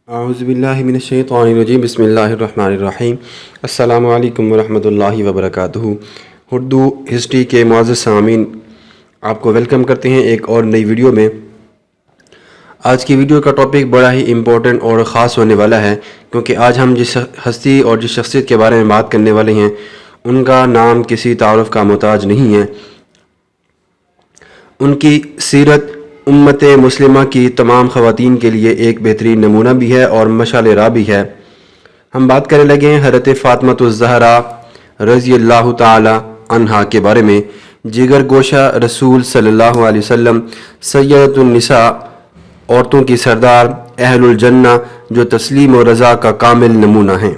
اعوذ باللہ من الشیطان الرجیم بسم اللہ الرحمن الرحیم السلام علیکم ورحمۃ اللہ وبرکاتہ۔ اردو ہسٹری کے معزز سامعین، آپ کو ویلکم کرتے ہیں ایک اور نئی ویڈیو میں۔ آج کی ویڈیو کا ٹاپک بڑا ہی امپورٹنٹ اور خاص ہونے والا ہے، کیونکہ آج ہم جس ہستی اور جس شخصیت کے بارے میں بات کرنے والے ہیں ان کا نام کسی تعارف کا محتاج نہیں ہے۔ ان کی سیرت امت مسلمہ کی تمام خواتین کے لیے ایک بہترین نمونہ بھی ہے اور مشعل راہ بھی ہے۔ ہم بات کرنے لگے ہیں حضرت فاطمہ الزہرا رضی اللہ تعالی عنہا کے بارے میں، جگر گوشہ رسول صلی اللہ علیہ وسلم، سیدۃ النساء، عورتوں کی سردار، اہل الجنہ، جو تسلیم و رضا کا کامل نمونہ ہیں۔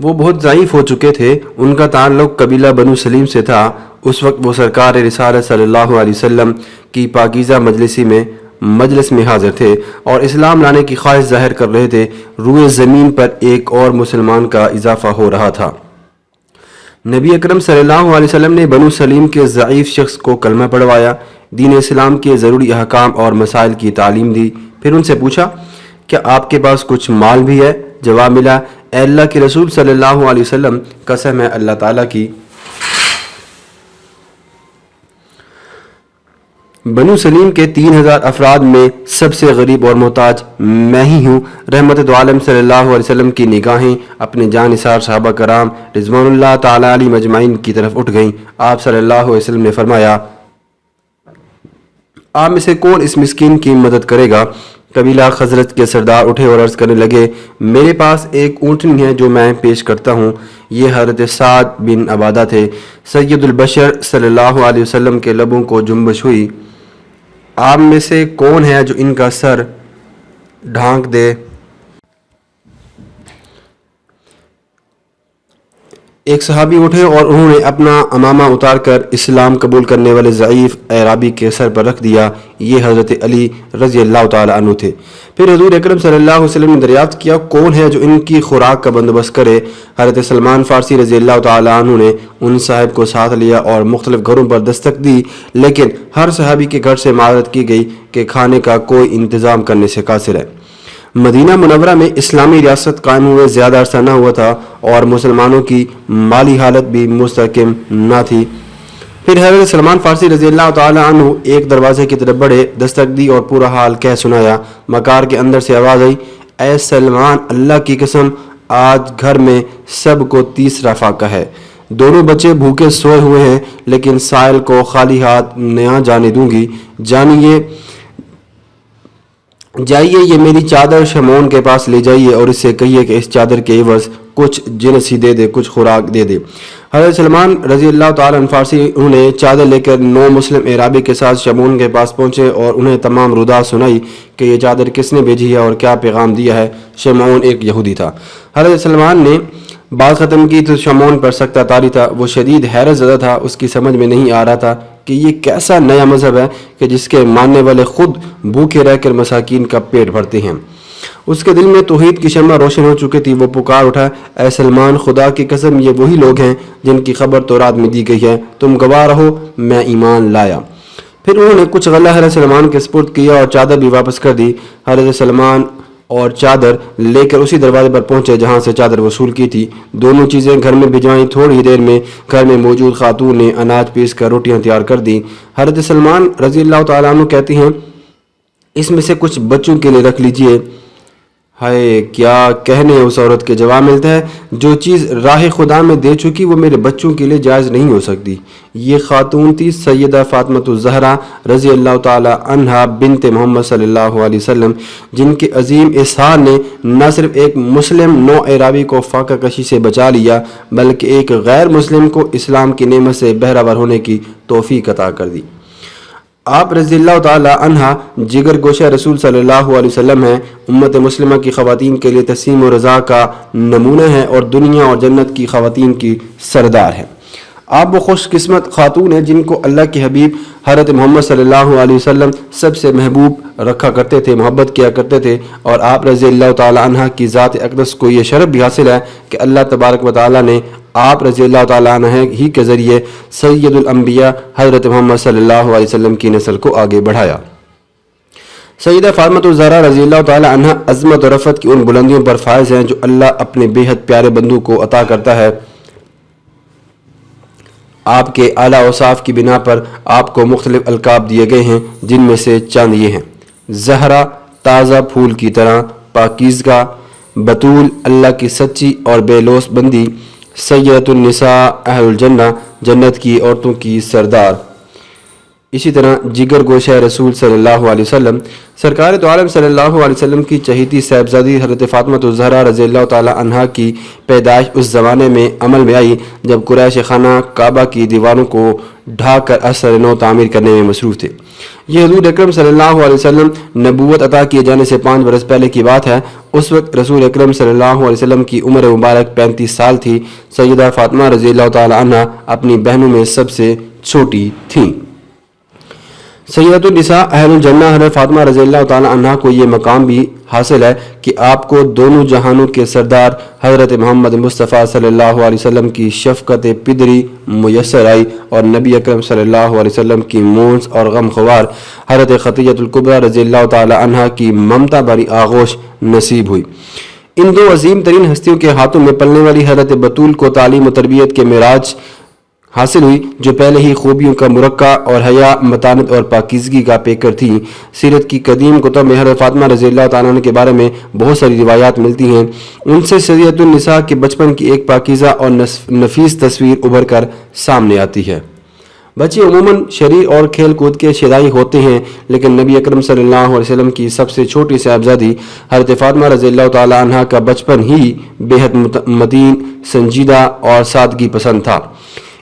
وہ بہت ضعیف ہو چکے تھے، ان کا تعلق قبیلہ بنو سلیم سے تھا۔ اس وقت وہ سرکار رسالت صلی اللہ علیہ وسلم کی پاکیزہ مجلس میں حاضر تھے اور اسلام لانے کی خواہش ظاہر کر رہے تھے۔ روئے زمین پر ایک اور مسلمان کا اضافہ ہو رہا تھا۔ نبی اکرم صلی اللہ علیہ وسلم نے بنو سلیم کے ضعیف شخص کو کلمہ پڑھوایا، دین اسلام کے ضروری احکام اور مسائل کی تعلیم دی، پھر ان سے پوچھا کیا آپ کے پاس کچھ مال بھی ہے؟ جواب ملا، اے اللہ کے رسول صلی اللہ علیہ وسلم، قسم ہے اللہ تعالیٰ کی، بنو سلیم کے 3000 افراد میں سب سے غریب اور محتاج میں ہی ہوں۔ رحمت دو عالم صلی اللہ علیہ وسلم کی نگاہیں اپنے جانثار صحابہ کرام رضوان اللہ تعالیٰ علیہ مجمعین کی طرف اٹھ گئیں۔ آپ صلی اللہ علیہ وسلم نے فرمایا، آپ میں سے کون اس مسکین کی مدد کرے گا؟ قبیلہ خزرج کے سردار اٹھے اور عرض کرنے لگے، میرے پاس ایک اونٹنی ہے جو میں پیش کرتا ہوں۔ یہ حضرت سعد بن عبادہ تھے۔ سید البشر صلی اللہ علیہ وسلم کے لبوں کو جنبش ہوئی، آپ میں سے کون ہے جو ان کا سر ڈھانک دے؟ ایک صحابی اٹھے اور انہوں نے اپنا امامہ اتار کر اسلام قبول کرنے والے ضعیف اعرابی کے سر پر رکھ دیا۔ یہ حضرت علی رضی اللہ تعالیٰ عنہ تھے۔ پھر حضور اکرم صلی اللہ علیہ وسلم نے دریافت کیا، کون ہے جو ان کی خوراک کا بندوبست کرے؟ حضرت سلمان فارسی رضی اللہ تعالیٰ عنہ نے ان صاحب کو ساتھ لیا اور مختلف گھروں پر دستک دی، لیکن ہر صحابی کے گھر سے معذرت کی گئی کہ کھانے کا کوئی انتظام کرنے سے قاصر ہے۔ مدینہ منورہ میں اسلامی ریاست قائم ہوئے زیادہ عرصہ نہ ہوا تھا اور مسلمانوں کی مالی حالت بھی مستحکم نہ تھی۔ پھر حضرت سلمان فارسی رضی اللہ تعالیٰ عنہ ایک دروازے کی طرف بڑھے، دستک دی اور پورا حال کہہ سنایا۔ مکار کے اندر سے آواز آئی، اے سلمان، اللہ کی قسم آج گھر میں سب کو تیسرا فاقہ ہے۔ دونوں بچے بھوکے سوئے ہوئے ہیں، لیکن سائل کو خالی ہاتھ نہ جانے دوں گی۔ جائیے یہ میری چادر شمعون کے پاس لے جائیے اور اس سے کہیے کہ اس چادر کے عوض کچھ جنس ہی دے دے، کچھ خوراک دے دے۔ حضرت سلمان رضی اللہ تعالیٰ عنہ فارسی انہوں نے چادر لے کر 9 مسلم اعرابی کے ساتھ شمعون کے پاس پہنچے اور انہیں تمام ردا سنائی کہ یہ چادر کس نے بھیجی ہے اور کیا پیغام دیا ہے۔ شمعون ایک یہودی تھا۔ حضرت سلمان نے بات ختم کی تو شمعون پر سکتہ طاری تھا۔ وہ شدید حیرت زدہ تھا، اس کی سمجھ میں نہیں آ رہا تھا کہ یہ کیسا نیا مذہب ہے کہ جس کے ماننے والے خود بھوکے رہ کر مساکین کا پیٹ بھرتے ہیں۔ اس کے دل میں توحید کی شمع روشن ہو چکی تھی۔ وہ پکار اٹھا، اے سلمان، خدا کی قسم یہ وہی لوگ ہیں جن کی خبر تورات میں دی گئی ہے، تم گواہ رہو میں ایمان لایا۔ پھر انہوں نے کچھ غلہ حضرت سلمان کے سپرد کیا اور چادر بھی واپس کر دی۔ حضرت سلمان اور چادر لے کر اسی دروازے پر پہنچے جہاں سے چادر وصول کی تھی۔ دونوں چیزیں گھر میں بھجوائیں۔ تھوڑی دیر میں گھر میں موجود خاتون نے اناج پیس کر روٹیاں تیار کر دیں۔ حضرت سلمان رضی اللہ تعالیٰ عنہ کہتی ہیں، اس میں سے کچھ بچوں کے لیے رکھ لیجئے۔ ہائے کیا کہنے اس عورت کے جواب ملتا ہے، جو چیز راہ خدا میں دے چکی وہ میرے بچوں کے لیے جائز نہیں ہو سکتی۔ یہ خاتون تھی سیدہ فاطمہ الزہرا رضی اللہ تعالی عنہا بنت محمد صلی اللہ علیہ وسلم، جن کے عظیم اظہار نے نہ صرف ایک مسلم نو اعرابی کو فاقہ کشی سے بچا لیا بلکہ ایک غیر مسلم کو اسلام کی نعمت سے بہرہ ہونے کی توفیق عطا کر دی۔ آپ رضی اللہ تعالی عنہا جگر گوشہ رسول صلی اللہ علیہ وسلم ہیں، امت مسلمہ کی خواتین کے لیے تسلیم و رضا کا نمونہ ہیں اور دنیا اور جنت کی خواتین کی سردار ہیں۔ آپ وہ خوش قسمت خاتون ہیں جن کو اللہ کے حبیب حضرت محمد صلی اللہ علیہ وسلم سب سے محبوب رکھا کرتے تھے، محبت کیا کرتے تھے، اور آپ رضی اللہ تعالی عنہ کی ذات اقدس کو یہ شرف بھی حاصل ہے کہ اللہ تبارک و تعالی نے آپ رضی اللہ تعالیٰ عنہ ہی کے ذریعے سید الانبیاء حضرت محمد صلی اللہ علیہ وسلم کی نسل کو آگے بڑھایا۔ سیدہ فاطمہ الزہرا رضی اللہ تعالی عنہ عظمت و رفعت کی ان بلندیوں پر فائز ہیں جو اللہ اپنے بے حد پیارے بندوں کو عطا کرتا ہے۔ آپ کے اعلیٰ اوصاف کی بنا پر آپ کو مختلف القاب دیے گئے ہیں، جن میں سے چند یہ ہیں: زہرا، تازہ پھول کی طرح، پاکیزگہ، بطول، اللہ کی سچی اور بے لوث بندی، سیدۃ النساء، اہل الجنہ، جنت کی عورتوں کی سردار۔ اسی طرح جگر گوشہ رسول صلی اللہ علیہ وسلم، سرکار تو عالم صلی اللہ علیہ وسلم کی چہیتی صاحبزادی حضرت فاطمہ الزہرا رضی اللہ تعالی عنہا کی پیدائش اس زمانے میں عمل میں آئی جب قریش خانہ کعبہ کی دیواروں کو ڈھا کر اثر نو تعمیر کرنے میں مصروف تھے۔ یہ حضور اکرم صلی اللہ علیہ وسلم نبوت عطا کیے جانے سے 5 برس پہلے کی بات ہے۔ اس وقت رسول اکرم صلی اللہ علیہ وسلم کی عمر مبارک 35 سال تھی۔ سیدہ فاطمہ رضی اللہ تعالی عنہا اپنی بہنوں میں سب سے چھوٹی تھیں۔ سیدۃ النساء اہل الجنہ حضرت فاطمہ رضی اللہ تعالی عنہ کو یہ مقام بھی حاصل ہے کہ آپ کو دونوں جہانوں کے سردار حضرت محمد مصطفیٰ صلی اللہ علیہ وسلم کی شفقت پدری میسر آئی اور نبی اکرم صلی اللہ علیہ وسلم کی مونس اور غم خوار حضرت خدیجہ الکبریٰ رضی اللہ تعالی عنہ کی ممتا بھری آغوش نصیب ہوئی۔ ان دو عظیم ترین ہستیوں کے ہاتھوں میں پلنے والی حضرت بطول کو تعلیم و تربیت کے معراج حاصل ہوئی، جو پہلے ہی خوبیوں کا مرقع اور حیا، متانت اور پاکیزگی کا پیکر تھی۔ سیرت کی قدیم کتب میں حضرت فاطمہ رضی اللہ تعالیٰ عنہ کے بارے میں بہت ساری روایات ملتی ہیں۔ ان سے سیدۃ النساء کے بچپن کی ایک پاکیزہ اور نفیس تصویر ابھر کر سامنے آتی ہے۔ بچے عموماً شریر اور کھیل کود کے شیدائی ہوتے ہیں، لیکن نبی اکرم صلی اللہ علیہ وسلم کی سب سے چھوٹی صاحبزادی حضرت فاطمہ رضی اللہ تعالی عنہ کا بچپن ہی بے حد متین، سنجیدہ اور سادگی پسند تھا۔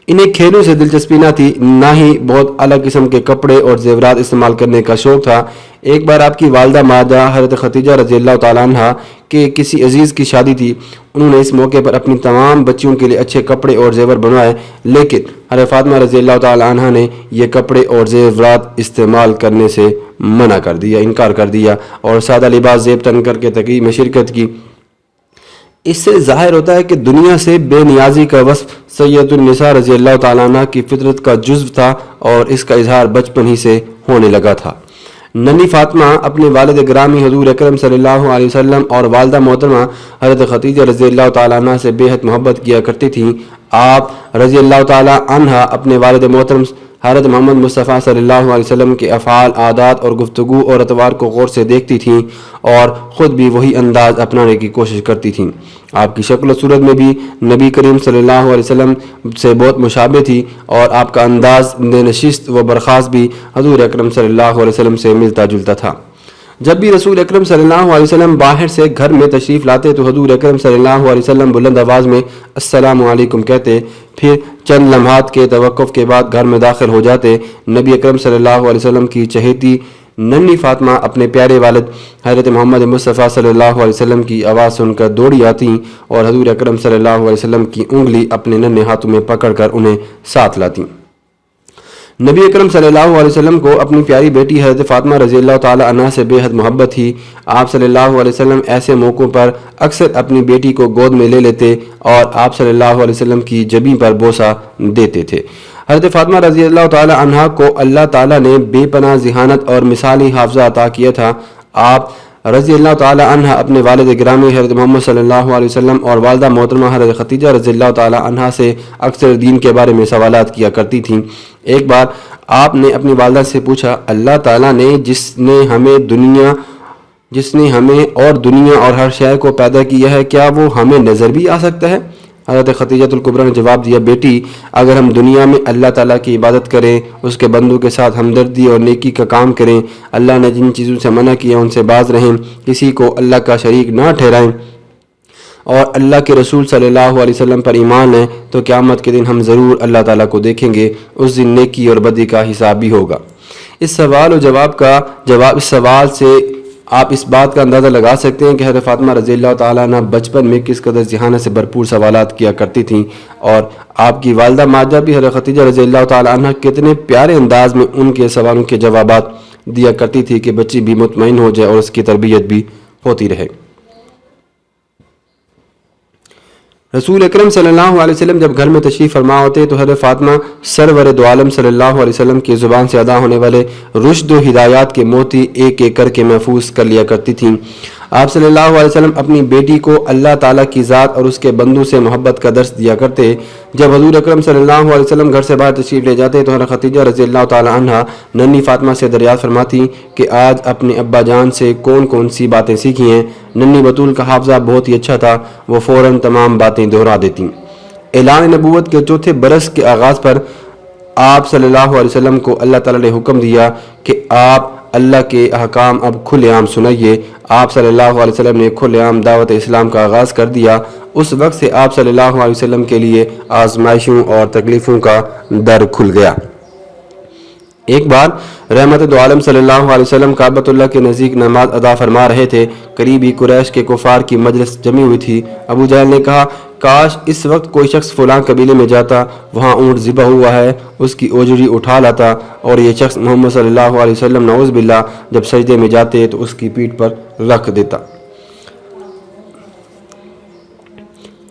انہیں کھیلوں سے دلچسپی نہ تھی، نہ ہی بہت اعلیٰ قسم کے کپڑے اور زیورات استعمال کرنے کا شوق تھا۔ ایک بار آپ کی والدہ ماجدہ حضرت خدیجہ رضی اللہ تعالیٰ عنہ کے کسی عزیز کی شادی تھی۔ انہوں نے اس موقع پر اپنی تمام بچیوں کے لیے اچھے کپڑے اور زیور بنوائے، لیکن حضرت فاطمہ رضی اللہ تعالیٰ عنہ نے یہ کپڑے اور زیورات استعمال کرنے سے منع کر دیا، انکار کر دیا اور سادہ لباس زیب تن کر کے تقریب میں شرکت کی۔ اس سے ظاہر ہوتا ہے کہ دنیا سے بے نیازی کا وصف سیدۃ النساء رضی اللہ تعالیٰ عنہ کی فطرت کا جزو تھا اور اس کا اظہار بچپن ہی سے ہونے لگا تھا۔ ننھی فاطمہ اپنے والد گرامی حضور اکرم صلی اللہ علیہ وسلم اور والدہ محترمہ حضرت خدیجہ رضی اللہ تعالیٰ عنہ سے بے حد محبت کیا کرتی تھیں۔ آپ رضی اللہ تعالیٰ عنہ اپنے والد محترم حضرت محمد مصطفیٰ صلی اللہ علیہ وسلم کے افعال، عادات اور گفتگو اور اطوار کو غور سے دیکھتی تھیں اور خود بھی وہی انداز اپنانے کی کوشش کرتی تھیں۔ آپ کی شکل و صورت میں بھی نبی کریم صلی اللہ علیہ وسلم سے بہت مشابہ تھی اور آپ کا انداز نشست و برخاست بھی حضور اکرم صلی اللہ علیہ وسلم سے ملتا جلتا تھا۔ جب بھی رسول اکرم صلی اللہ علیہ وسلم باہر سے گھر میں تشریف لاتے تو حضور اکرم صلی اللہ علیہ وسلم بلند آواز میں السلام علیکم کہتے، پھر چند لمحات کے توقف کے بعد گھر میں داخل ہو جاتے۔ نبی اکرم صلی اللہ علیہ وسلم کی چہیتی ننھی فاطمہ اپنے پیارے والد حضرت محمد مصطفیٰ صلی اللہ علیہ وسلم کی آواز سن کر دوڑی آتیں اور حضور اکرم صلی اللہ علیہ وسلم کی انگلی اپنے ننھے ہاتھوں میں پکڑ کر انہیں ساتھ لاتیں۔ نبی اکرم صلی اللہ علیہ وسلم کو اپنی پیاری بیٹی حضرت فاطمہ رضی اللہ تعالی عنہ سے بے حد محبت تھی۔ آپ صلی اللہ علیہ وسلم ایسے موقعوں پر اکثر اپنی بیٹی کو گود میں لے لیتے اور آپ صلی اللہ علیہ وسلم کی جبین پر بوسہ دیتے تھے۔ حضرت فاطمہ رضی اللہ تعالی عنہ کو اللہ تعالیٰ نے بے پناہ ذہانت اور مثالی حافظہ عطا کیا تھا۔ آپ رضی اللہ تعالی عنہ اپنے والد گرامی حضرت محمد صلی اللہ علیہ وسلم اور والدہ محترمہ حضرت خدیجہ رضی اللہ تعالی عنہ سے اکثر دین کے بارے میں سوالات کیا کرتی تھیں۔ ایک بار آپ نے اپنی والدہ سے پوچھا، اللہ تعالیٰ نے جس نے ہمیں اور دنیا اور ہر شے کو پیدا کیا ہے، کیا وہ ہمیں نظر بھی آ سکتا ہے؟ حضرت خدیجہ الکبریٰ نے جواب دیا، بیٹی اگر ہم دنیا میں اللہ تعالیٰ کی عبادت کریں، اس کے بندوں کے ساتھ ہمدردی اور نیکی کا کام کریں، اللہ نے جن چیزوں سے منع کیا ان سے باز رہیں، کسی کو اللہ کا شریک نہ ٹھہرائیں اور اللہ کے رسول صلی اللہ علیہ وسلم پر ایمان لیں، تو قیامت کے دن ہم ضرور اللہ تعالیٰ کو دیکھیں گے، اس دن نیکی اور بدی کا حساب بھی ہوگا۔ اس سوال سے آپ اس بات کا اندازہ لگا سکتے ہیں کہ حضرت فاطمہ رضی اللہ تعالیٰ عنہ بچپن میں کس قدر ذہانت سے بھرپور سوالات کیا کرتی تھیں، اور آپ کی والدہ ماجدہ بھی حضرت خدیجہ رضی اللہ تعالیٰ عنہ کتنے پیارے انداز میں ان کے سوالوں کے جوابات دیا کرتی تھی کہ بچی بھی مطمئن ہو جائے اور اس کی تربیت بھی ہوتی رہے۔ رسول اکرم صلی اللہ علیہ وسلم جب گھر میں تشریف فرما ہوتے تو حضرت فاطمہ سرور دو عالم صلی اللہ علیہ وسلم کی زبان سے ادا ہونے والے رشد و ہدایات کے موتی ایک ایک کر کے محفوظ کر لیا کرتی تھیں۔ آپ صلی اللہ علیہ وسلم اپنی بیٹی کو اللہ تعالیٰ کی ذات اور اس کے بندوں سے محبت کا درس دیا کرتے۔ جب حضور اکرم صلی اللہ علیہ وسلم گھر سے باہر تشریف لے جاتے تو حضرت خدیجہ رضی اللہ تعالیٰ عنہ ننھی فاطمہ سے دریافت فرماتی کہ آج اپنے ابا جان سے کون کون سی باتیں سیکھی ہیں۔ ننھی بطول کا حافظہ بہت ہی اچھا تھا، وہ فوراً تمام باتیں دہرا دیتی۔ اعلان نبوت کے چوتھے برس کے آغاز پر آپ صلی اللہ علیہ وسلم کو اللہ تعالیٰ نے حکم دیا کہ آپ اللہ کے احکام اب کھلے عام سنائیے۔ آپ صلی اللہ علیہ وسلم نے کھلے عام دعوت اسلام کا آغاز کر دیا۔ اس وقت سے آپ صلی اللہ علیہ وسلم کے لیے آزمائشوں اور تکلیفوں کا در کھل گیا۔ ایک بار رحمت دو عالم صلی اللہ علیہ وسلم کعبۃ اللہ کے نزدیک نماز ادا فرما رہے تھے۔ قریبی قریش کے کفار کی مجلس جمی ہوئی تھی۔ ابو جہل نے کہا کاش اس وقت کوئی شخص فلاں قبیلے میں جاتا، وہاں اونٹ ذبح ہوا ہے، اس کی اوجری اٹھا لاتا اور یہ شخص محمد صلی اللہ علیہ وسلم نعوذ باللہ جب سجدے میں جاتے تو اس کی پیٹھ پر رکھ دیتا۔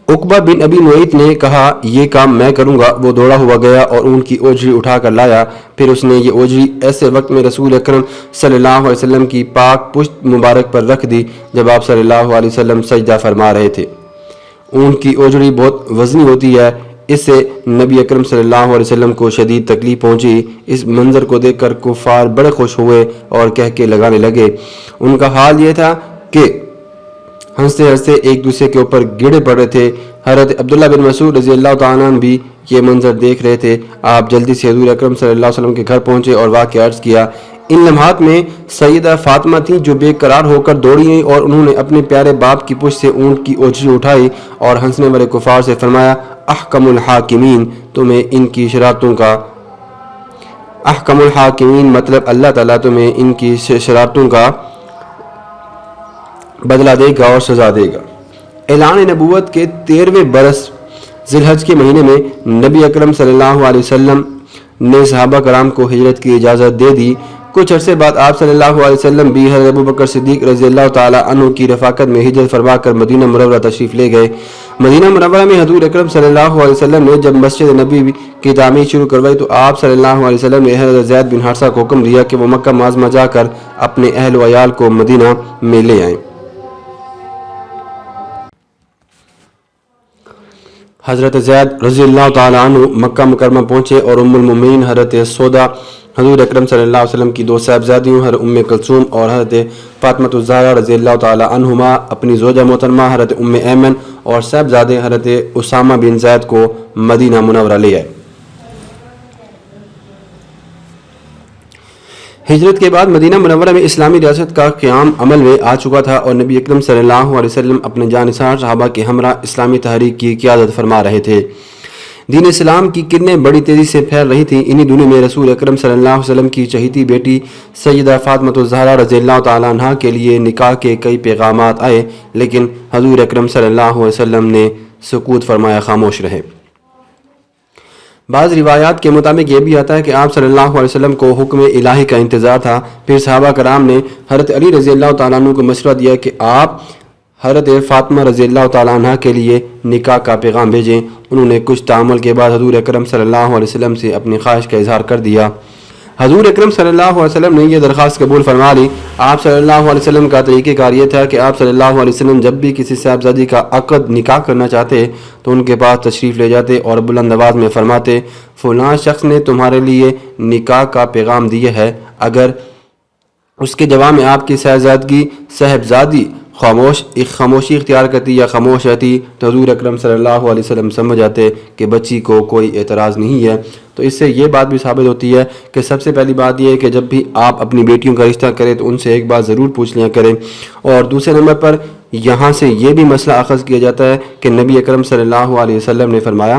عقبہ بن ابی معیط نے کہا یہ کام میں کروں گا۔ وہ دوڑا ہوا گیا اور اونٹ کی اوجری اٹھا کر لایا۔ پھر اس نے یہ اوجری ایسے وقت میں رسول اکرم صلی اللہ علیہ وسلم کی پاک پشت مبارک پر رکھ دی جب آپ صلی اللہ علیہ وسلم سجدہ فرما رہے تھے۔ اونٹ کی اوجری بہت وزنی ہوتی ہے، اس سے نبی اکرم صلی اللہ علیہ وسلم کو شدید تکلیف پہنچی۔ اس منظر کو دیکھ کر کفار بڑے خوش ہوئے اور کہہ کے لگانے لگے۔ ان کا حال یہ تھا کہ ہنستے ہنستے ایک دوسرے کے اوپر گڑے پڑ رہے تھے۔ حضرت عبداللہ بن مسعود رضی اللہ تعالیٰ عنہ بھی یہ منظر دیکھ رہے تھے۔ آپ جلدی سے حضور اکرم صلی اللہ علیہ وسلم کے گھر پہنچے اور واقعہ عرض کیا۔ ان لمحات میں سیدہ فاطمہ تھیں جو بے قرار ہو کر دوڑی ہیں اور انہوں نے اپنے پیارے باپ کی پشت سے اونٹ کی اوجری اٹھائی اور ہنسنے والے کفار سے فرمایا احکم الحاکمین، تمہیں ان کی شرارتوں کا احکم الحاکمین مطلب اللہ تعالیٰ تمہیں ان کی شرارتوں کا بدلہ دے گا اور سزا دے گا۔ اعلان نبوت کے 13ویں برس ذی الحج کے مہینے میں نبی اکرم صلی اللہ علیہ وسلم نے صحابہ کرام کو ہجرت کی اجازت دے دی۔ کچھ عرصے بعد آپ صلی اللہ علیہ وسلم بھی حضرت ابوبکر صدیق رضی اللہ تعالیٰ عنہ کی رفاقت میں ہجرت فرما کر مدینہ منورہ تشریف لے گئے۔ مدینہ منورہ میں حضور اکرم صلی اللہ علیہ وسلم نے جب مسجد نبی کی تعمیر شروع کروائی تو آپ صلی اللہ علیہ وسلم نے حضرت زید بن حارثہ کو حکم دیا کہ وہ مکہ معظمہ جا کر اپنے اہل و عیال کو مدینہ میں لے آئیں۔ حضرت زید رضی اللہ تعالیٰ عنہ مکہ مکرمہ پہنچے اور ام المومنین حضرت سودا حضور اکرم صلی اللہ علیہ وسلم کی دو صاحبزادیوں حضرت ام کلثوم اور حضرت فاطمہ الزہرا رضی اللہ تعالیٰ عنہما اپنی زوجہ محترمہ حضرت ام ایمن اور صاحبزادے حضرت اسامہ بن زید کو مدینہ منورہ لے آئے۔ ہجرت کے بعد مدینہ منورہ میں اسلامی ریاست کا قیام عمل میں آ چکا تھا اور نبی اکرم صلی اللہ علیہ وسلم اپنے جانثار صحابہ کے ہمراہ اسلامی تحریک کی قیادت فرما رہے تھے۔ دین اسلام کی کرنیں بڑی تیزی سے پھیل رہی تھیں۔ انہی دنوں میں رسول اکرم صلی اللہ علیہ وسلم کی چہیتی بیٹی سیدہ فاطمہ الزہرا رضی اللہ تعالیٰ عنہا کے لیے نکاح کے کئی پیغامات آئے، لیکن حضور اکرم صلی اللہ علیہ وسلم نے سکوت فرمایا، خاموش رہے۔ بعض روایات کے مطابق یہ بھی آتا ہے کہ آپ صلی اللہ علیہ وسلم کو حکم الہی کا انتظار تھا۔ پھر صحابہ کرام نے حضرت علی رضی اللہ تعالیٰ عنہ کو مشورہ دیا کہ آپ حضرت فاطمہ رضی اللہ تعالیٰ عنہ کے لیے نکاح کا پیغام بھیجیں۔ انہوں نے کچھ تعامل کے بعد حضور اکرم صلی اللہ علیہ وسلم سے اپنی خواہش کا اظہار کر دیا۔ حضور اکرم صلی اللہ علیہ وسلم نے یہ درخواست قبول فرما لی۔ آپ صلی اللہ علیہ وسلم کا طریقہ کار یہ تھا کہ آپ صلی اللہ علیہ وسلم جب بھی کسی صاحبزادی کا عقد نکاح کرنا چاہتے تو ان کے پاس تشریف لے جاتے اور بلند آواز میں فرماتے فلاں شخص نے تمہارے لیے نکاح کا پیغام دیا ہے، اگر اس کے جواب میں آپ کی صاحبزادی خاموشی اختیار کرتی یا خاموش رہتی تو حضور اکرم صلی اللہ علیہ وسلم سمجھ جاتے کہ بچی کو کوئی اعتراض نہیں ہے۔ تو اس سے یہ بات بھی ثابت ہوتی ہے کہ سب سے پہلی بات یہ ہے کہ جب بھی آپ اپنی بیٹیوں کا رشتہ کریں تو ان سے ایک بات ضرور پوچھ لیا کریں۔ اور دوسرے نمبر پر یہاں سے یہ بھی مسئلہ اخذ کیا جاتا ہے کہ نبی اکرم صلی اللہ علیہ وسلم نے فرمایا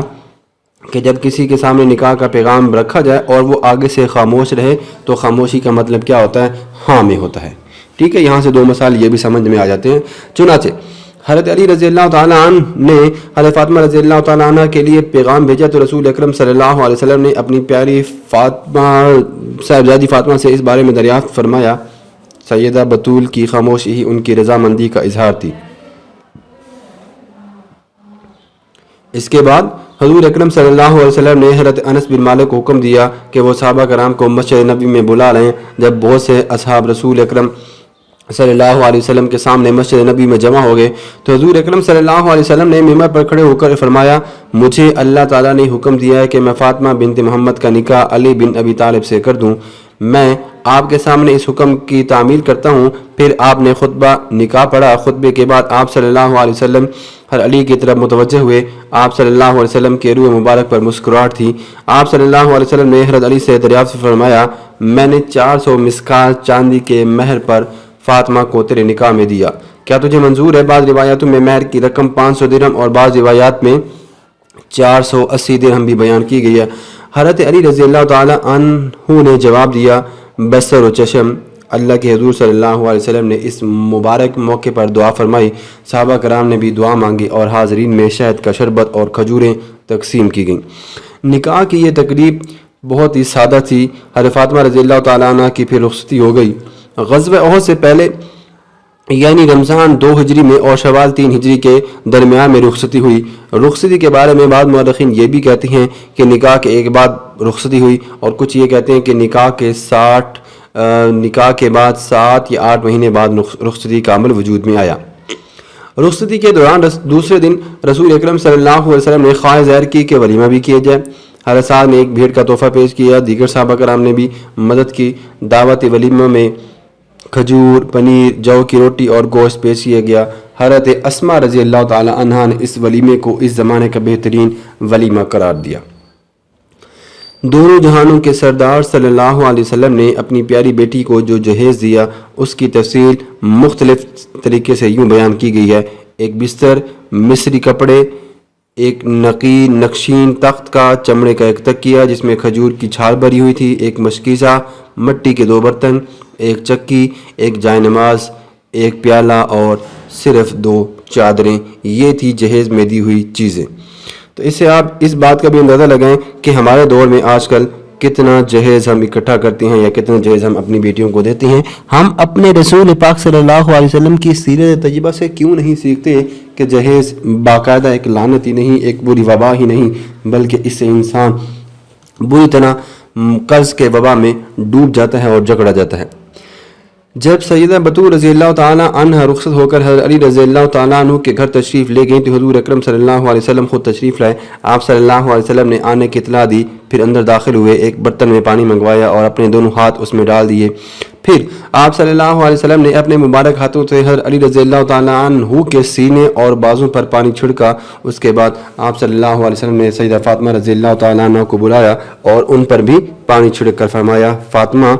کہ جب کسی کے سامنے نکاح کا پیغام رکھا جائے اور وہ آگے سے خاموش رہے تو خاموشی کا مطلب کیا ہوتا ہے؟ ہاں میں ہوتا ہے۔ ٹھیک ہے، یہاں سے دو مسائل یہ بھی سمجھ میں آ جاتے ہیں۔ چنانچہ حضرت علی رضی اللہ تعالیٰ عنہ نے حضرت فاطمہ رضی اللہ تعالیٰ عنہ کے لیے پیغام بھیجا تو رسول اکرم صلی اللہ علیہ وسلم نے اپنی پیاری صاحبزادی فاطمہ سے اس بارے میں دریافت فرمایا۔ سیدہ بطول کی خاموشی ہی ان کی رضامندی کا اظہار تھی۔ اس کے بعد حضور اکرم صلی اللہ علیہ وسلم نے حضرت انس بن مالک کو حکم دیا کہ وہ صحابہ کرام کو مسجد نبی میں بلا لیں۔ جب بہت سے اصحاب رسول اکرم صلی اللہ علیہ وسلم کے سامنے مسجد نبی میں جمع ہو گئے تو حضور اکرم صلی اللہ علیہ وسلم نے ممبر پر کھڑے ہو کر فرمایا، مجھے اللہ تعالیٰ نے حکم دیا ہے کہ میں فاطمہ بنت محمد کا نکاح علی بن ابی طالب سے کر دوں۔ میں آپ کے سامنے اس حکم کی تعمیل کرتا ہوں۔ پھر آپ نے خطبہ نکاح پڑھا۔ خطبے کے بعد آپ صلی اللہ علیہ وسلم ہر علی کی طرف متوجہ ہوئے۔ آپ صلی اللہ علیہ وسلم کے روح مبارک پر مسکراہٹ تھی۔ آپ صلی اللہ علیہ وسلم نے حضرت علی سے دریافت فرمایا، میں نے 400 مسکال چاندی کے مہر پر فاطمہ کو تیرے نکاح میں دیا، کیا تجھے منظور ہے؟ بعض روایاتوں میں مہر کی رقم 500 درہم اور بعض روایات میں 480 درہم بھی بیان کی گئی ہے۔ حضرت علی رضی اللہ تعالی عنہ نے جواب دیا، بصر و چشم۔ اللہ کے حضور صلی اللہ علیہ وسلم نے اس مبارک موقع پر دعا فرمائی۔ صحابہ کرام نے بھی دعا مانگی اور حاضرین میں شہد کا شربت اور کھجوریں تقسیم کی گئیں۔ نکاح کی یہ تقریب بہت ہی سادہ تھی۔ حضرت فاطمہ رضی اللہ تعالیٰ عنہ کی پھر رخصتی ہو گئی۔ غزوہ احد سے پہلے یعنی رمضان 2 ہجری میں اور شوال 3 ہجری کے درمیان میں رخصتی ہوئی۔ رخصتی کے بارے میں بعض مورخین یہ بھی کہتے ہیں کہ نکاح کے ایک بعد رخصتی ہوئی، اور کچھ یہ کہتے ہیں کہ نکاح کے بعد 7 یا 8 مہینے بعد رخصتی کا عمل وجود میں آیا۔ رخصتی کے دوران دوسرے دن رسول اکرم صلی اللہ علیہ وسلم نے خواہش ظاہر کی کہ ولیمہ بھی کیا جائے۔ حضرت سعد نے ایک بھیڑ کا تحفہ پیش کیا۔ دیگر صحابہ کرام نے بھی مدد کی۔ دعوت ولیمہ میں کھجور، پنیر، جو کی روٹی اور گوشت پیش کیا گیا۔ حضرت اسماء رضی اللہ تعالی عنہا نے اس ولیمے کو اس زمانے کا بہترین ولیمہ قرار دیا۔ دونوں جہانوں کے سردار صلی اللہ علیہ وسلم نے اپنی پیاری بیٹی کو جو جہیز دیا اس کی تفصیل مختلف طریقے سے یوں بیان کی گئی ہے۔ ایک بستر، مصری کپڑے، ایک نقشین تخت کا چمڑے کا ایک تکیہ جس میں کھجور کی چھال بھری ہوئی تھی، ایک مشکیزہ، مٹی کے 2 برتن، ایک چکی، ایک جائے نماز، ایک پیالہ اور صرف 2 چادریں۔ یہ تھی جہیز میں دی ہوئی چیزیں۔ تو اس سے آپ اس بات کا بھی اندازہ لگائیں کہ ہمارے دور میں آج کل کتنا جہیز ہم اکٹھا کرتے ہیں یا کتنا جہیز ہم اپنی بیٹیوں کو دیتے ہیں۔ ہم اپنے رسول پاک صلی اللہ علیہ وسلم کی سیرت طیبہ سے کیوں نہیں سیکھتے کہ جہیز باقاعدہ ایک لعنت ہی نہیں، ایک بری وبا ہی نہیں، بلکہ اس سے انسان بری طرح قرض کے وبا میں ڈوب جاتا ہے اور جکڑا جاتا ہے۔ جب سیدہ بطول رضی اللہ تعالیٰ عنہ رخصت ہو کر حضرت علی رضی اللہ تعالیٰ عنہ کے گھر تشریف لے گئیں تو حضور اکرم صلی اللہ علیہ وسلم خود تشریف لائے۔ آپ صلی اللہ علیہ وسلم نے آنے کی اطلاع دی، پھر اندر داخل ہوئے، ایک برتن میں پانی منگوایا اور اپنے دونوں ہاتھ اس میں ڈال دیے۔ پھر آپ صلی اللہ علیہ وسلم نے اپنے مبارک ہاتھوں سے حضرت علی رضی اللہ تعالیٰ عنہ کے سینے اور بازوں پر پانی چھڑکا۔ اس کے بعد آپ صلی اللہ علیہ وسلم نے سیدہ فاطمہ رضی اللہ تعالیٰ عنہ کو بلایا اور ان پر بھی پانی چھڑک کر فرمایا، فاطمہ،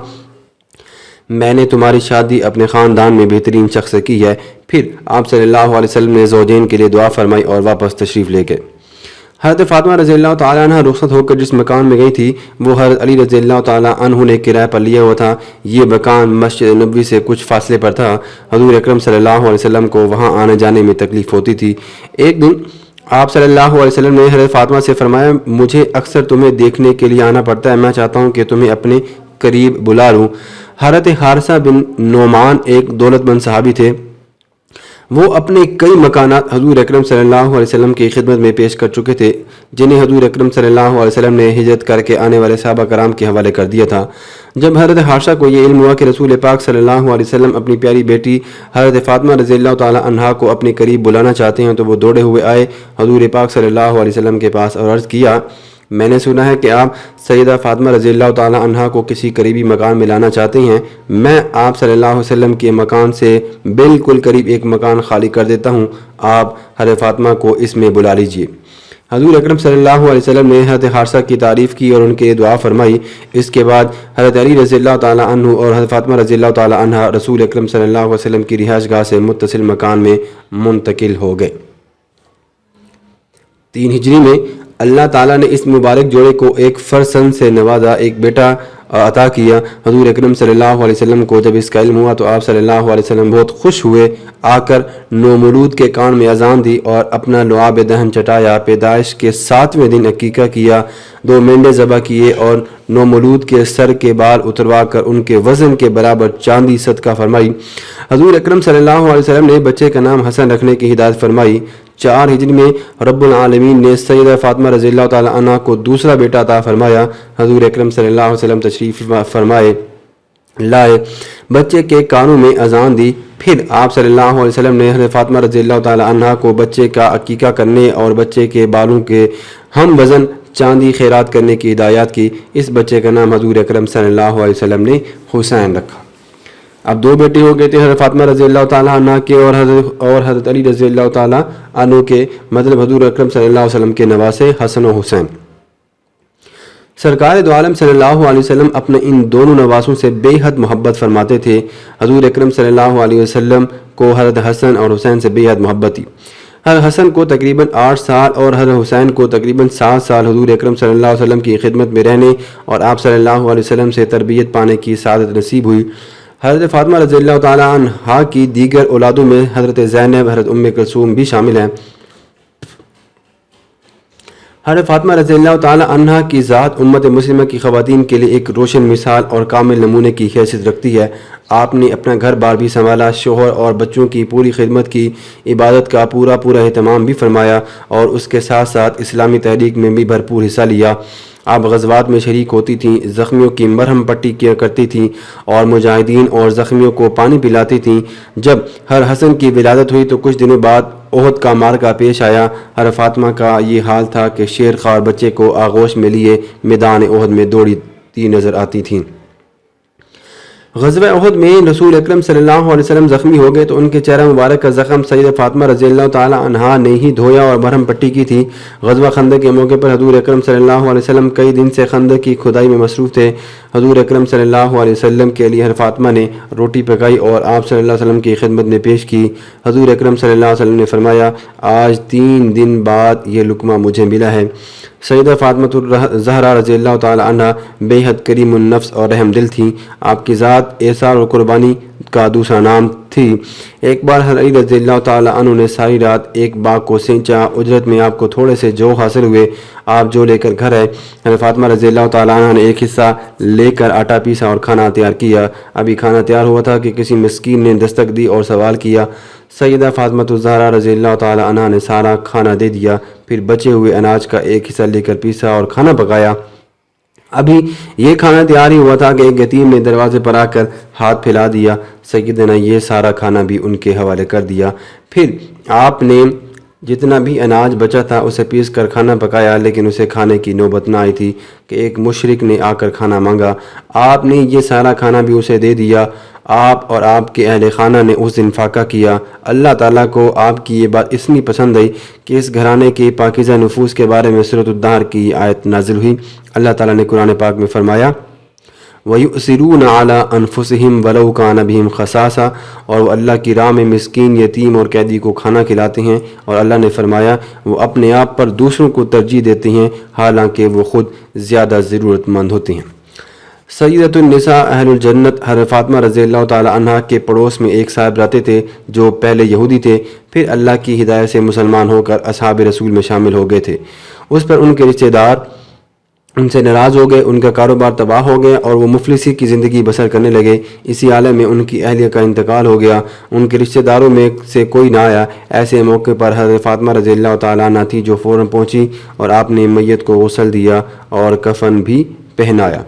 میں نے تمہاری شادی اپنے خاندان میں بہترین شخص سے کی ہے۔ پھر آپ صلی اللہ علیہ وسلم نے زوجین کے لیے دعا فرمائی اور واپس تشریف لے گئے۔ حضرت فاطمہ رضی اللہ تعالیٰ عنہ رخصت ہو کر جس مکان میں گئی تھی وہ حضرت علی رضی اللہ تعالیٰ عنہ نے کرایہ پر لیا ہوا تھا۔ یہ مکان مسجد نبوی سے کچھ فاصلے پر تھا۔ حضور اکرم صلی اللہ علیہ وسلم کو وہاں آنے جانے میں تکلیف ہوتی تھی۔ ایک دن آپ صلی اللہ علیہ وسلم نے حضرت فاطمہ سے فرمایا، مجھے اکثر تمہیں دیکھنے کے لیے آنا پڑتا ہے، میں چاہتا ہوں کہ تمہیں اپنے قریب بلا لوں۔ حضرت حارثہ بن نعمان ایک دولت مند صحابی تھے۔ وہ اپنے کئی مکانات حضور اکرم صلی اللہ علیہ وسلم کی خدمت میں پیش کر چکے تھے، جنہیں حضور اکرم صلی اللہ علیہ وسلم نے ہجرت کر کے آنے والے صحابہ کرام کے حوالے کر دیا تھا۔ جب حضرت حارثہ کو یہ علم ہوا کہ رسول پاک صلی اللہ علیہ وسلم اپنی پیاری بیٹی حضرت فاطمہ رضی اللہ تعالی عنہا کو اپنے قریب بلانا چاہتے ہیں تو وہ دوڑے ہوئے آئے حضور پاک صلی اللہ علیہ وسلم کے پاس اور عرض کیا، میں نے سنا ہے کہ آپ سیدہ فاطمہ رضی اللہ تعالی عنہا کو کسی قریبی مکان میں لانا چاہتے ہیں۔ میں آپ صلی اللہ علیہ وسلم کے مکان سے بالکل قریب ایک مکان خالی کر دیتا ہوں، آپ حضرت فاطمہ کو اس میں بلا لیجئے۔ حضور اکرم صلی اللہ علیہ وسلم نے حضرت حارثہ کی تعریف کی اور ان کے دعا فرمائی۔ اس کے بعد حضرت علی رضی اللہ تعالی عنہ اور حضرت فاطمہ رضی اللہ تعالی عنہا رسول اکرم صلی اللہ علیہ وسلم کی رہائش گاہ سے متصل مکان میں منتقل ہو گئے۔ 3 ہجری میں اللہ تعالیٰ نے اس مبارک جوڑے کو ایک فرزند سے نوازا، ایک بیٹا عطا کیا۔ حضور اکرم صلی اللہ علیہ وسلم کو جب اس کا علم ہوا تو آپ صلی اللہ علیہ وسلم بہت خوش ہوئے، آ کر نومولود کے کان میں اذان دی اور اپنا لعاب دہن چٹایا۔ پیدائش کے 7ویں دن عقیقہ کیا، 2 مینڈے ذبح کیے اور نومولود کے سر کے بال اتروا کر ان کے وزن کے برابر چاندی صدقہ فرمائی۔ حضور اکرم صلی اللہ علیہ وسلم نے بچے کا نام حسن رکھنے کی ہدایت فرمائی۔ 4 ہجری میں رب العالمین نے سیدہ فاطمہ رضی اللہ تعالی عنہ کو دوسرا بیٹا عطا فرمایا۔ حضور اکرم صلی اللہ علیہ وسلم تشریف فرمائے لائے، بچے کے کانوں میں اذان دی، پھر آپ صلی اللہ علیہ وسلم نے حضرت فاطمہ رضی اللہ تعالی عنہ کو بچے کا عقیقہ کرنے اور بچے کے بالوں کے ہم وزن چاندی خیرات کرنے کی ہدایت کی۔ اس بچے کا نام حضور اکرم صلی اللہ علیہ وسلم نے حسین رکھا۔ اب 2 بیٹے ہو گئے تھے حضرت فاطمہ رضی اللہ تعالی عنہ کے اور حضرت علی رضی اللہ تعالی عنہ کے، مطلب حضور اکرم صلی اللہ علیہ وسلم کے نواسے حسن و حسین۔ سرکار دو عالم صلی اللہ علیہ وسلم اپنے ان دونوں نواسوں سے بے حد محبت فرماتے تھے۔ حضور اکرم صلی اللہ علیہ وسلم کو حضرت حسن اور حسین سے بے حد محبت تھی۔ حضرت حسن کو تقریباً 8 سال اور حضرت حسین کو تقریباً 7 سال حضور اکرم صلی اللہ علیہ وسلم کی خدمت میں رہنے اور آپ صلی اللہ علیہ وسلم سے تربیت پانے کی سعادت نصیب ہوئی۔ حضرت فاطمہ رضی اللہ تعالی عنہا کی دیگر اولادوں میں حضرت زینب، حضرت ام کلثوم بھی شامل ہیں۔ حضرت فاطمہ رضی اللہ تعالی عنہ کی ذات امت مسلمہ کی خواتین کے لیے ایک روشن مثال اور کامل نمونے کی حیثیت رکھتی ہے۔ آپ نے اپنا گھر بار بھی سنبھالا، شوہر اور بچوں کی پوری خدمت کی، عبادت کا پورا اہتمام بھی فرمایا اور اس کے ساتھ ساتھ اسلامی تحریک میں بھی بھرپور حصہ لیا۔ آپ غزوات میں شریک ہوتی تھیں، زخمیوں کی مرہم پٹی کیا کرتی تھیں اور مجاہدین اور زخمیوں کو پانی پلاتی تھیں۔ جب حضرت حسن کی ولادت ہوئی تو کچھ دنوں بعد احد کا معرکہ پیش آیا۔ حضرت فاطمہ کا یہ حال تھا کہ شیر خوار بچے کو آغوش میں لیے میدان احد میں دوڑتی نظر آتی تھیں۔ غزوہ احد میں رسول اکرم صلی اللہ علیہ وسلم زخمی ہو گئے تو ان کے چہرہ مبارک کا زخم سیدہ فاطمہ رضی اللہ تعالی عنہا نے ہی دھویا اور مرہم پٹی کی تھی۔ غزوہ خندق کے موقع پر حضور اکرم صلی اللہ علیہ وسلم کئی دن سے خندق کی کھدائی میں مصروف تھے۔ حضور اکرم صلی اللہ علیہ وسلم کے لیے حضرت فاطمہ نے روٹی پکائی اور آپ صلی اللہ علیہ وسلم کی خدمت میں پیش کی۔ حضور اکرم صلی اللہ علیہ وسلم نے فرمایا، آج 3 دن بعد یہ لقمہ مجھے ملا ہے۔ سیدہ فاطمہ الزہرا رضی اللہ تعالی عنہ بے حد کریم النفس اور رحم دل تھیں۔ آپ کی ذات ایثار اور قربانی کا دوسرا نام تھی۔ ایک بار حضرت علی رضی اللہ تعالی عنہ نے ساری رات ایک باغ کو سینچا، اجرت میں آپ کو تھوڑے سے جو حاصل ہوئے، آپ جو لے کر گھر آئے۔ حضرت فاطمہ رضی اللہ تعالی عنہ نے ایک حصہ لے کر آٹا پیسا اور کھانا تیار کیا۔ ابھی کھانا تیار ہوا تھا کہ کسی مسکین نے دستک دی اور سوال کیا۔ سیدہ فاطمہ الزہرا رضی اللہ تعالی عنہ نے سارا کھانا دے دیا، پھر بچے ہوئے اناج کا ایک حصہ لے کر پیسا اور کھانا پکایا۔ ابھی یہ کھانا تیار ہی ہوا تھا کہ ایک یتیم نے دروازے پر آ کر ہاتھ پھیلا دیا۔ سیدہ نے یہ سارا کھانا بھی ان کے حوالے کر دیا۔ پھر آپ نے جتنا بھی اناج بچا تھا اسے پیس کر کھانا پکایا، لیکن اسے کھانے کی نوبت نہ آئی تھی کہ ایک مشرک نے آ کر کھانا مانگا۔ آپ نے یہ سارا کھانا بھی اسے دے دیا۔ آپ اور آپ کے اہل خانہ نے اس دن فاقہ کیا۔ اللہ تعالیٰ کو آپ کی یہ بات اتنی پسند آئی کہ اس گھرانے کے پاکیزہ نفوس کے بارے میں سورۃ الدہر کی آیت نازل ہوئی۔ اللہ تعالیٰ نے قرآن پاک میں فرمایا، وَيُؤْثِرُونَ عَلَىٰ أَنفُسِهِمْ وَلَوْ كَانَ بِهِمْ خَصَاصَةٌ، اور وہ اللہ کی راہ میں مسکین، یتیم اور قیدی کو کھانا کھلاتے ہیں، اور اللہ نے فرمایا وہ اپنے آپ پر دوسروں کو ترجیح دیتے ہیں حالانکہ وہ خود زیادہ ضرورت مند ہوتے ہیں۔ سیدۃ النساء اہل الجنت حضرت فاطمہ رضی اللہ تعالی عنہ کے پڑوس میں ایک صاحب رہتے تھے جو پہلے یہودی تھے، پھر اللہ کی ہدایت سے مسلمان ہو کر اصحاب رسول میں شامل ہو گئے تھے۔ اس پر ان کے رشتہ دار ان سے ناراض ہو گئے، ان کا کاروبار تباہ ہو گیا اور وہ مفلسی کی زندگی بسر کرنے لگے۔ اسی عالم میں ان کی اہلیہ کا انتقال ہو گیا، ان کے رشتہ داروں میں سے کوئی نہ آیا۔ ایسے موقع پر حضرت فاطمہ رضی اللہ تعالیٰ عنہ تھی جو فوراً پہنچی اور آپ نے میت کو غسل دیا اور کفن بھی پہنایا۔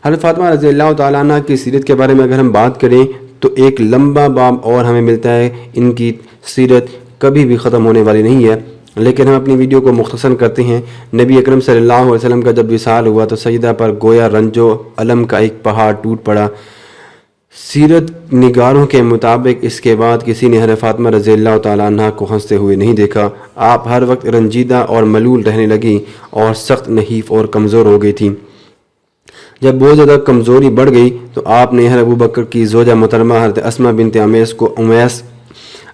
حضرت فاطمہ رضی اللہ تعالیٰ عنہ کی سیرت کے بارے میں اگر ہم بات کریں تو ایک لمبا باب اور ہمیں ملتا ہے۔ ان کی سیرت کبھی بھی ختم ہونے والی نہیں ہے، لیکن ہم اپنی ویڈیو کو مختصر کرتے ہیں۔ نبی اکرم صلی اللہ علیہ وسلم کا جب وصال ہوا تو سیدہ پر گویا رنج و الم کا ایک پہاڑ ٹوٹ پڑا۔ سیرت نگاروں کے مطابق اس کے بعد کسی نے حضرت فاطمہ رضی اللہ تعالیٰ عنہ کو ہنستے ہوئے نہیں دیکھا۔ آپ ہر وقت رنجیدہ اور ملول رہنے لگیں اور سخت نحیف اور کمزور ہو گئی تھیں۔ جب بہت زیادہ کمزوری بڑھ گئی تو آپ نے حضرت ابوبکر کی زوجہ محترمہ حضرت اسماء بنت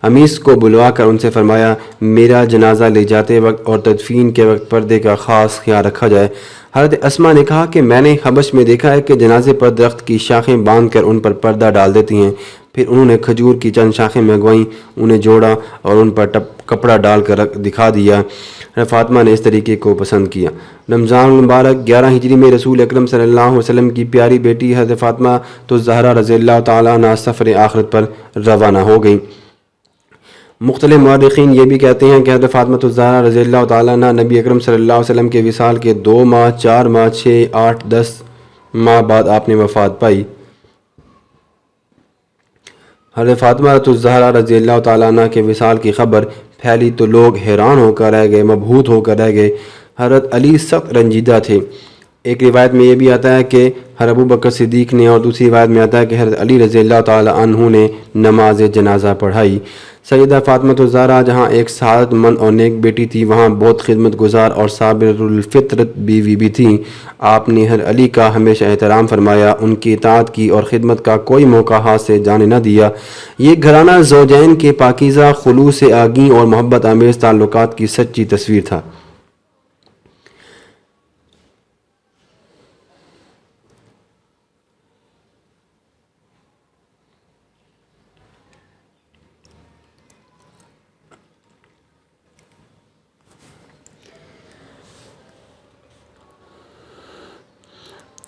امیس کو بلوا کر ان سے فرمایا، میرا جنازہ لے جاتے وقت اور تدفین کے وقت پردے کا خاص خیال رکھا جائے۔ حضرت اسماء نے کہا کہ میں نے حبش میں دیکھا ہے کہ جنازے پر درخت کی شاخیں باندھ کر ان پر پردہ ڈال دیتی ہیں۔ پھر انہوں نے کھجور کی چند شاخیں منگوائیں، انہیں جوڑا اور ان پر کپڑا ڈال کر دکھا دیا۔ فاطمہ نے اس طریقے کو پسند کیا۔ رمضان المبارک 11 ہجری میں رسول اکرم صلی اللہ علیہ وسلم کی پیاری بیٹی حضرت فاطمہ الزہرا رضی اللہ تعالیٰ عنہ سفر آخرت پر روانہ ہو گئیں۔ مختلف مورخین یہ بھی کہتے ہیں کہ حضرت فاطمہ الزہرا رضی اللہ تعالیٰ عنہ نبی اکرم صلی اللہ علیہ وسلم کے وصال کے 2 ماہ، 4 ماہ، 6، 8، 10 ماہ بعد آپ نے وفات پائی۔ حضرت فاطمہ الزہرا رضی اللہ تعالیٰ عنہ کے وصال کی خبر پھیلی تو لوگ حیران ہو کر رہ گئے، مبہوت ہو کر رہ گئے۔ حضرت علی سخت رنجیدہ تھے۔ ایک روایت میں یہ بھی آتا ہے کہ حضرت ابو بکر صدیق نے، اور دوسری روایت میں آتا ہے کہ حضرت علی رضی اللہ تعالیٰ عنہ نے نماز جنازہ پڑھائی۔ سیدہ فاطمہ الزہرا جہاں ایک سعادت مند اور نیک بیٹی تھی، وہاں بہت خدمت گزار اور صابر الفطرت بیوی بھی تھیں۔ آپ نے حضرت علی کا ہمیشہ احترام فرمایا، ان کی اطاعت کی اور خدمت کا کوئی موقع ہاتھ سے جانے نہ دیا۔ یہ گھرانہ زوجین کے پاکیزہ، خلوص آگیں اور محبت آمیز تعلقات کی سچی تصویر تھا۔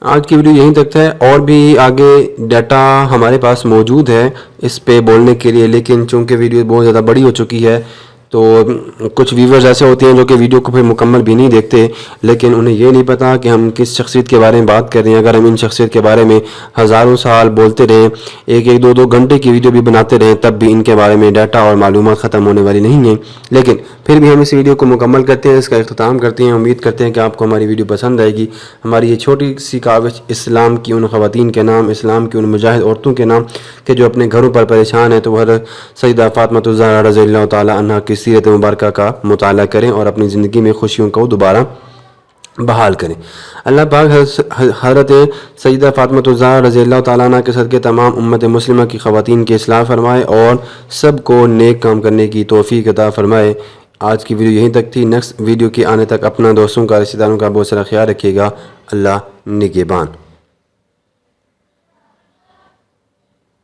آج کی ویڈیو یہیں تک ہے، اور بھی آگے ڈیٹا ہمارے پاس موجود ہے اس پہ بولنے کے لیے، لیکن چونکہ ویڈیو بہت زیادہ بڑی ہو چکی ہے تو کچھ ویورز ایسے ہوتے ہیں جو کہ ویڈیو کو پھر مکمل بھی نہیں دیکھتے، لیکن انہیں یہ نہیں پتا کہ ہم کس شخصیت کے بارے میں بات کر رہے ہیں۔ اگر ہم ان شخصیت کے بارے میں ہزاروں سال بولتے رہیں، ایک 2 گھنٹے کی ویڈیو بھی بناتے رہیں، تب بھی ان کے بارے میں ڈیٹا اور معلومات ختم ہونے والی نہیں ہیں۔ لیکن پھر بھی ہم اس ویڈیو کو مکمل کرتے ہیں، اس کا اختتام کرتے ہیں۔ امید کرتے ہیں کہ آپ کو ہماری ویڈیو پسند آئے گی۔ ہماری یہ چھوٹی سی کاوش اسلام کی ان خواتین کے نام، اسلام کی ان مجاہد عورتوں کے نام کہ جو اپنے گھروں پر پریشان ہیں، تو وہ سیدہ فاطمہ الزہرا رضی اللہ تعالیٰ عنہ کی سیرت مبارکہ کا مطالعہ کریں اور اپنی زندگی میں خوشیوں کو دوبارہ بحال کریں۔ اللہ پاک حضرت سیدہ فاطمہ الزہرا رضی اللہ تعالیٰ عنہ کے صدقے تمام امت مسلمہ کی خواتین کی اصلاح فرمائے اور سب کو نیک کام کرنے کی توفیق عطا فرمائے۔ آج کی ویڈیو یہیں تک تھی۔ نیکسٹ ویڈیو کے آنے تک اپنا، دوستوں کا، رشتہ داروں کا بہت سارا خیال رکھیے گا۔ اللہ نگہبان۔